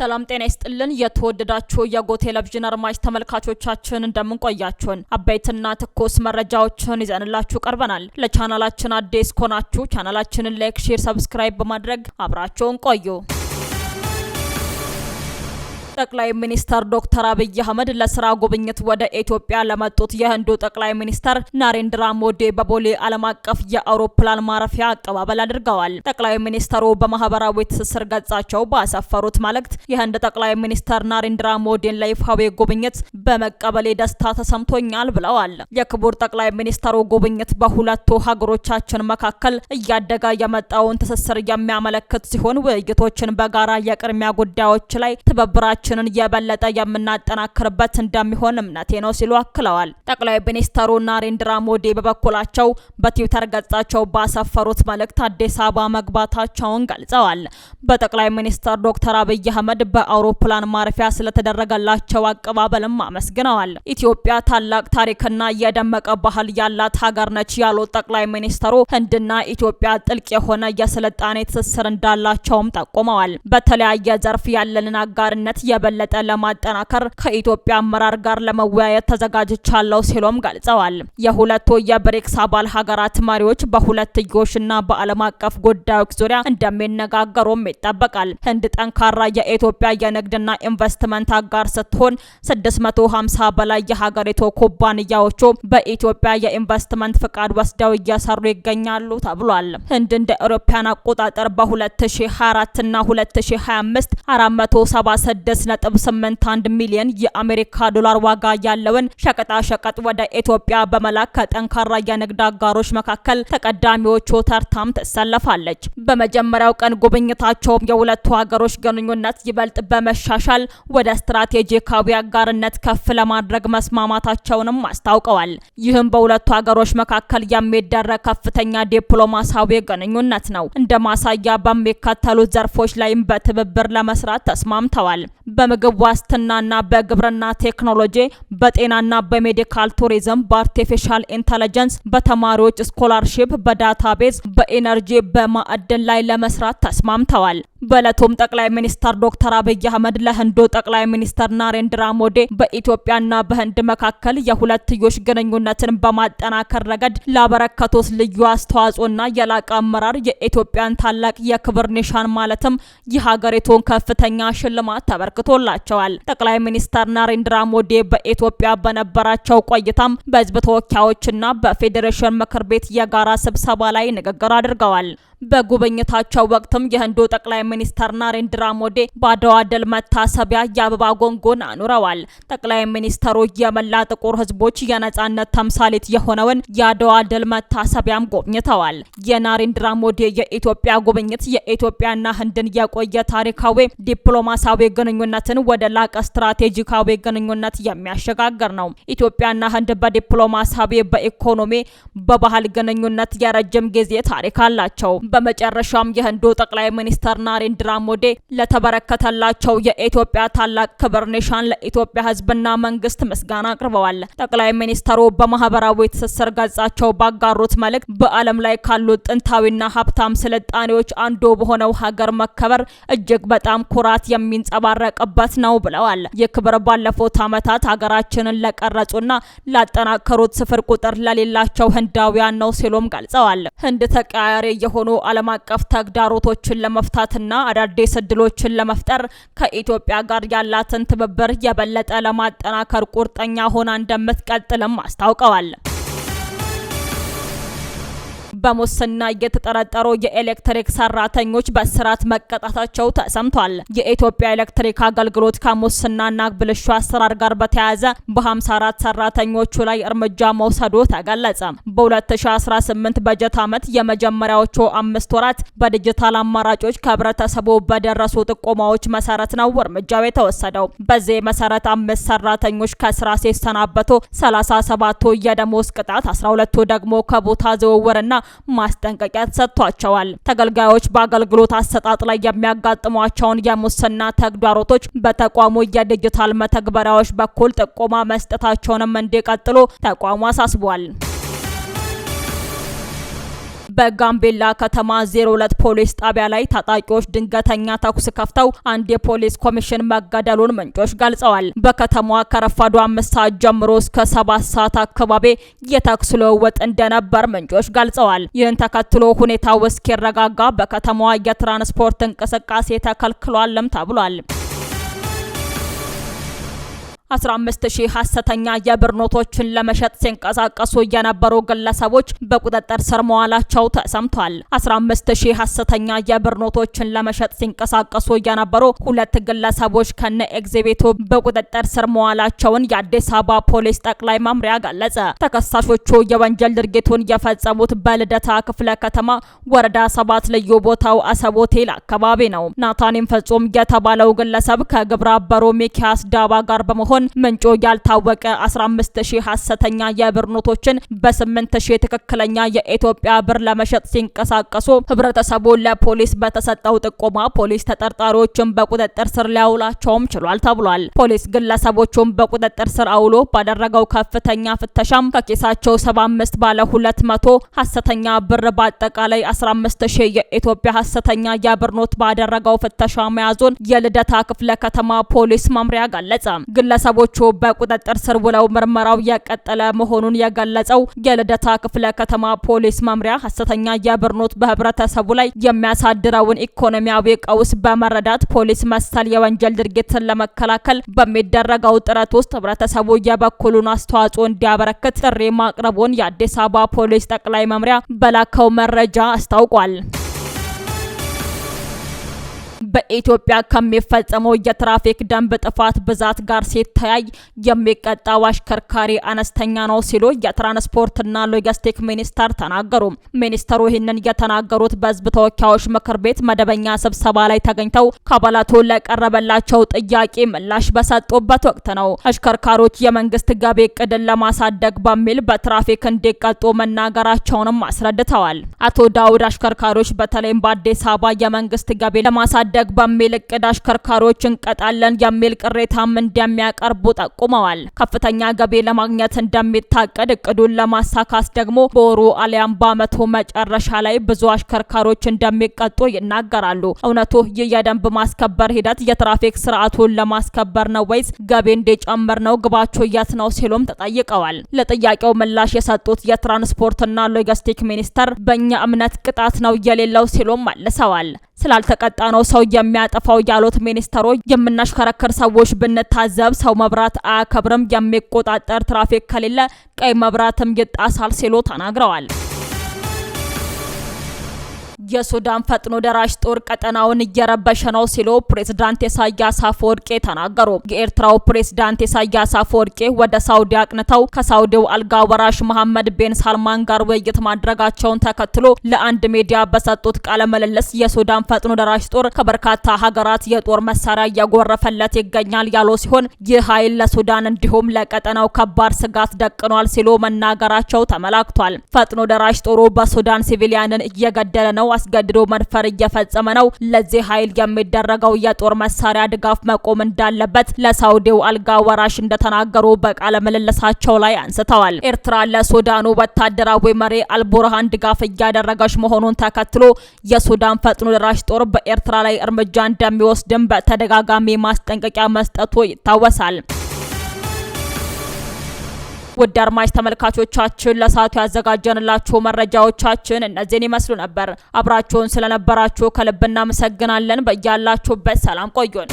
ሰላም ጤና ይስጥልን የተወደዳችሁ የጎ ቴሌቪዥን አድማጭ ተመልካቾቻችን እንደምን ቆያችሁን? አበይትና ትኩስ መረጃዎችን ይዘንላችሁ ቀርበናል። ለቻናላችን አዲስ ከሆናችሁ ቻናላችንን ላይክ፣ ሼር፣ ሰብስክራይብ በማድረግ አብራችሁን ቆዩ። ጠቅላይ ሚኒስተር ዶክተር አብይ አህመድ ለስራ ጉብኝት ወደ ኢትዮጵያ ለመጡት የህንዱ ጠቅላይ ሚኒስተር ናሬንድራ ሞዲ በቦሌ ዓለም አቀፍ የአውሮፕላን ማረፊያ አቀባበል አድርገዋል። ጠቅላይ ሚኒስተሩ በማህበራዊ ትስስር ገጻቸው ባሰፈሩት መልእክት የህንድ ጠቅላይ ሚኒስተር ናሬንድራ ሞዲን ለይፋዊ ጉብኝት በመቀበሌ ደስታ ተሰምቶኛል ብለዋል። የክቡር ጠቅላይ ሚኒስተሩ ጉብኝት በሁለቱ ሀገሮቻችን መካከል እያደገ የመጣውን ትስስር የሚያመለክት ሲሆን ውይይቶችን በጋራ የቅድሚያ ጉዳዮች ላይ ትብብራችን የበለጠ የምናጠናክርበት እንደሚሆን እምነቴ ነው ሲሉ አክለዋል። ጠቅላይ ሚኒስተሩ ናሬንድራ ሞዲ በበኩላቸው በትዊተር ገጻቸው ባሰፈሩት መልእክት አዲስ አበባ መግባታቸውን ገልጸዋል። በጠቅላይ ሚኒስተር ዶክተር አብይ አህመድ በአውሮፕላን ማረፊያ ስለተደረገላቸው አቀባበልም አመስግነዋል። ኢትዮጵያ ታላቅ ታሪክና የደመቀ ባህል ያላት ሀገር ነች ያሉት ጠቅላይ ሚኒስተሩ ህንድና ኢትዮጵያ ጥልቅ የሆነ የስልጣኔ ትስስር እንዳላቸውም ጠቁመዋል። በተለያየ ዘርፍ ያለንን አጋርነት የበለጠ ለማጠናከር ከኢትዮጵያ አመራር ጋር ለመወያየት ተዘጋጅቻለሁ ሲሉም ገልጸዋል። የሁለቱ የብሪክስ አባል ሀገራት መሪዎች በሁለትዮሽና በዓለም አቀፍ ጉዳዮች ዙሪያ እንደሚነጋገሩም ይጠበቃል። ህንድ ጠንካራ የኢትዮጵያ የንግድና ኢንቨስትመንት አጋር ስትሆን 650 በላይ የሀገሪቱ ኩባንያዎቹ በኢትዮጵያ የኢንቨስትመንት ፍቃድ ወስደው እየሰሩ ይገኛሉ ተብሏል። ህንድ እንደ አውሮፓውያን አቆጣጠር በ2024 እና 2025 476.81 ሚሊዮን የአሜሪካ ዶላር ዋጋ ያለውን ሸቀጣ ሸቀጥ ወደ ኢትዮጵያ በመላክ ከጠንካራ የንግድ አጋሮች መካከል ተቀዳሚዎቹ ተርታም ትሰለፋለች። በመጀመሪያው ቀን ጉብኝታቸውም የሁለቱ ሀገሮች ግንኙነት ይበልጥ በመሻሻል ወደ ስትራቴጂካዊ አጋርነት ከፍ ለማድረግ መስማማታቸውንም አስታውቀዋል። ይህም በሁለቱ ሀገሮች መካከል የሚደረግ ከፍተኛ ዲፕሎማሲያዊ ግንኙነት ነው። እንደ ማሳያ በሚከተሉት ዘርፎች ላይም በትብብር ለመስራት ተስማምተዋል። በምግብ ዋስትናና በግብርና ቴክኖሎጂ፣ በጤናና በሜዲካል ቱሪዝም፣ በአርቲፊሻል ኢንተለጀንስ፣ በተማሪዎች ስኮላርሺፕ፣ በዳታቤዝ፣ በኢነርጂ፣ በማዕድን ላይ ለመስራት ተስማምተዋል። በዕለቱም ጠቅላይ ሚኒስተር ዶክተር አብይ አህመድ ለህንዱ ጠቅላይ ሚኒስተር ናሬንድራ ሞዲ በኢትዮጵያና በህንድ መካከል የሁለትዮሽ ግንኙነትን በማጠናከር ረገድ ላበረከቱት ልዩ አስተዋጽኦና የላቀ አመራር የኢትዮጵያን ታላቅ የክብር ኒሻን ማለትም የሀገሪቱን ከፍተኛ ሽልማት ተበርክቶላቸዋል። ጠቅላይ ሚኒስተር ናሬንድራ ሞዲ በኢትዮጵያ በነበራቸው ቆይታም በህዝብ ተወካዮችና በፌዴሬሽን ምክር ቤት የጋራ ስብሰባ ላይ ንግግር አድርገዋል። በጉብኝታቸው ወቅትም የህንዱ ጠቅላይ ሚኒስተር ናሬንድራ ሞዲ በአድዋ ድል መታሰቢያ የአበባ ጎንጎን አኑረዋል። ጠቅላይ ሚኒስተሩ የመላ ጥቁር ህዝቦች የነጻነት ተምሳሌት የሆነውን የአድዋ ድል መታሰቢያም ጎብኝተዋል። የናሬንድራ ሞዲ የኢትዮጵያ ጉብኝት የኢትዮጵያና ህንድን የቆየ ታሪካዊ ዲፕሎማሲያዊ ግንኙነትን ወደ ላቀ ስትራቴጂካዊ ግንኙነት የሚያሸጋግር ነው። ኢትዮጵያና ህንድ በዲፕሎማሲያዊ፣ በኢኮኖሚ፣ በባህል ግንኙነት የረጅም ጊዜ ታሪክ አላቸው። በመጨረሻም የህንዱ ጠቅላይ ሚኒስተር ናሬንድራ ሞዲ ለተበረከተላቸው የኢትዮጵያ ታላቅ ክብር ኒሻን ለኢትዮጵያ ህዝብና መንግስት ምስጋና አቅርበዋል። ጠቅላይ ሚኒስተሩ በማህበራዊ ትስስር ገጻቸው ባጋሩት መልእክት በዓለም ላይ ካሉት ጥንታዊና ሀብታም ስልጣኔዎች አንዱ በሆነው ሀገር መከበር እጅግ በጣም ኩራት የሚንጸባረቅበት ነው ብለዋል። ይህ ክብር ባለፉት ዓመታት ሀገራችንን ለቀረጹና ላጠናከሩት ስፍር ቁጥር ለሌላቸው ህንዳውያን ነው ሲሉም ገልጸዋል። ህንድ ተቀያሪ የሆኑ ዓለም አቀፍ ተግዳሮቶችን ለመፍታትና አዳዲስ እድሎችን ለመፍጠር ከኢትዮጵያ ጋር ያላትን ትብብር የበለጠ ለማጠናከር ቁርጠኛ ሆና እንደምትቀጥልም አስታውቀዋል። በሙስና የተጠረጠሩ የኤሌክትሪክ ሰራተኞች በእስራት መቀጣታቸው ተሰምቷል። የኢትዮጵያ ኤሌክትሪክ አገልግሎት ከሙስናና ብልሹ አሰራር ጋር በተያያዘ በ54 ሰራተኞቹ ላይ እርምጃ መውሰዱ ተገለጸ። በ2018 በጀት ዓመት የመጀመሪያዎቹ 5 ወራት በዲጂታል አማራጮች ከህብረተሰቡ በደረሱ ጥቆማዎች መሰረት ነው እርምጃው የተወሰደው። በዚህ መሰረት 5 ሰራተኞች ከስራ ሲሰናበቱ 37ቱ የደሞዝ ቅጣት፣ 12ቱ ደግሞ ከቦታ ዝውውርና ማስጠንቀቂያ ተሰጥቷቸዋል። ተገልጋዮች በአገልግሎት አሰጣጥ ላይ የሚያጋጥሟቸውን የሙስና ተግዳሮቶች በተቋሙ የዲጂታል መተግበሪያዎች በኩል ጥቆማ መስጠታቸውንም እንዲቀጥሉ ተቋሙ አሳስቧል። በጋምቤላ ከተማ 02 ፖሊስ ጣቢያ ላይ ታጣቂዎች ድንገተኛ ተኩስ ከፍተው አንድ የፖሊስ ኮሚሽን መገደሉን ምንጮች ገልጸዋል። በከተማዋ ከረፋዱ 5 ሰዓት ጀምሮ እስከ 7 ሰዓት አካባቢ የተኩስ ልውውጥ እንደነበር ምንጮች ገልጸዋል። ይህን ተከትሎ ሁኔታው እስኪረጋጋ በከተማዋ የትራንስፖርት እንቅስቃሴ ተከልክሏልም ተብሏል። 15000 ሐሰተኛ የብር ኖቶችን ለመሸጥ ሲንቀሳቀሱ የነበሩ ግለሰቦች በቁጥጥር ስር መዋላቸው ተሰምቷል። 15000 ሐሰተኛ የብር ኖቶችን ለመሸጥ ሲንቀሳቀሱ የነበሩ 2 ግለሰቦች ከነ ኤግዚቢቱ በቁጥጥር ስር መዋላቸውን የአዲስ አበባ ፖሊስ ጠቅላይ መምሪያ ገለጸ። ተከሳሾቹ የወንጀል ድርጊቱን የፈጸሙት በልደታ ክፍለ ከተማ ወረዳ 7 ልዩ ቦታው አሰብ ሆቴል አካባቢ ነው። ናታኒም ፍጹም የተባለው ግለሰብ ከግብረ አበሩ ሚኪያስ ዳባ ጋር በመሆን ምንጮ ያልታወቀ 15000 ሐሰተኛ የብር ኖቶችን በ8000 ትክክለኛ የኢትዮጵያ ብር ለመሸጥ ሲንቀሳቀሱ ህብረተሰቡ ለፖሊስ በተሰጠው ጥቆማ ፖሊስ ተጠርጣሪዎችን በቁጥጥር ስር ሊያውላቸውም ችሏል ተብሏል። ፖሊስ ግለሰቦቹን በቁጥጥር ስር አውሎ ባደረገው ከፍተኛ ፍተሻም ከኪሳቸው 75 ባለ 200 ሐሰተኛ ብር በአጠቃላይ 15000 የኢትዮጵያ ሐሰተኛ የብር ኖት ባደረገው ፍተሻ መያዙን የልደታ ክፍለ ከተማ ፖሊስ መምሪያ ገለጸ። ግለሰቦቹ በቁጥጥር ስር ውለው ምርመራው የቀጠለ መሆኑን የገለጸው የልደታ ክፍለ ከተማ ፖሊስ መምሪያ ሐሰተኛ የብር ኖት በህብረተሰቡ ላይ የሚያሳድረውን ኢኮኖሚያዊ ቀውስ በመረዳት ፖሊስ መሰል የወንጀል ድርጊትን ለመከላከል በሚደረገው ጥረት ውስጥ ህብረተሰቡ የበኩሉን አስተዋጽኦ እንዲያበረክት ጥሪ ማቅረቡን የአዲስ አበባ ፖሊስ ጠቅላይ መምሪያ በላከው መረጃ አስታውቋል። በኢትዮጵያ ከሚፈጸመው የትራፊክ ደንብ ጥፋት ብዛት ጋር ሲተያይ የሚቀጣው አሽከርካሪ አነስተኛ ነው ሲሉ የትራንስፖርትና ሎጂስቲክ ሚኒስተር ተናገሩ። ሚኒስተሩ ይህንን የተናገሩት በህዝብ ተወካዮች ምክር ቤት መደበኛ ስብሰባ ላይ ተገኝተው ከአባላቱ ለቀረበላቸው ጥያቄ ምላሽ በሰጡበት ወቅት ነው። አሽከርካሪዎች የመንግስት ገቢ እቅድን ለማሳደግ በሚል በትራፊክ እንዲቀጡ መናገራቸውንም አስረድተዋል። አቶ ዳውድ አሽከርካሪዎች በተለይም በአዲስ አበባ የመንግስት ገቢ ለማሳደግ በሚል እቅድ አሽከርካሪዎች እንቀጣለን የሚል ቅሬታም እንደሚያቀርቡ ጠቁመዋል። ከፍተኛ ገቢ ለማግኘት እንደሚታቀድ እቅዱን ለማሳካት ደግሞ በወሩ አሊያም በአመቱ መጨረሻ ላይ ብዙ አሽከርካሪዎች እንደሚቀጡ ይናገራሉ። እውነቱ ይህ የደንብ ማስከበር ሂደት የትራፊክ ስርዓቱን ለማስከበር ነው ወይስ ገቢ እንዲጨምር ነው? ግባቸው የት ነው ሲሉም ተጠይቀዋል። ለጥያቄው ምላሽ የሰጡት የትራንስፖርትና ሎጂስቲክ ሚኒስተር በእኛ እምነት ቅጣት ነው የሌለው ሲሉም መልሰዋል። ስላልተቀጣ ነው ሰው የሚያጠፋው ያሉት ሚኒስተሩ የምናሽከረክር ሰዎች ብንታዘብ ሰው መብራት አያከብርም፣ የሚቆጣጠር ትራፊክ ከሌለ ቀይ መብራትም ይጣሳል ሲሉ ተናግረዋል። የሱዳን ፈጥኖ ደራሽ ጦር ቀጠናውን እየረበሸ ነው ሲሉ ፕሬዝዳንት ኢሳያስ አፈወርቂ ተናገሩ። የኤርትራው ፕሬዝዳንት ኢሳያስ አፈወርቂ ወደ ሳውዲ አቅንተው ከሳውዲው አልጋ ወራሽ መሐመድ ቢን ሳልማን ጋር ውይይት ማድረጋቸውን ተከትሎ ለአንድ ሚዲያ በሰጡት ቃለ ምልልስ የሱዳን ፈጥኖ ደራሽ ጦር ከበርካታ ሀገራት የጦር መሳሪያ እየጎረፈለት ይገኛል ያሉ ሲሆን ይህ ኃይል ለሱዳን እንዲሁም ለቀጠናው ከባድ ስጋት ደቅኗል ሲሉ መናገራቸው ተመላክቷል። ፈጥኖ ደራሽ ጦሩ በሱዳን ሲቪሊያንን እየገደለ ነው፣ አስገድዶ መድፈር እየፈጸመ ነው። ለዚህ ኃይል የሚደረገው የጦር መሳሪያ ድጋፍ መቆም እንዳለበት ለሳውዲው አልጋ ወራሽ እንደተናገሩ በቃለ ምልልሳቸው ላይ አንስተዋል። ኤርትራ ለሱዳኑ ወታደራዊ መሪ አልቡርሃን ድጋፍ እያደረገች መሆኑን ተከትሎ የሱዳን ፈጥኖ ደራሽ ጦር በኤርትራ ላይ እርምጃ እንደሚወስድም በተደጋጋሚ ማስጠንቀቂያ መስጠቱ ይታወሳል። ውድ አድማጭ ተመልካቾቻችን ለሰዓቱ ያዘጋጀንላችሁ መረጃዎቻችን እነዚህን ይመስሉ ነበር። አብራችሁን ስለነበራችሁ ከልብ እናመሰግናለን። በያላችሁበት ሰላም ቆዩን።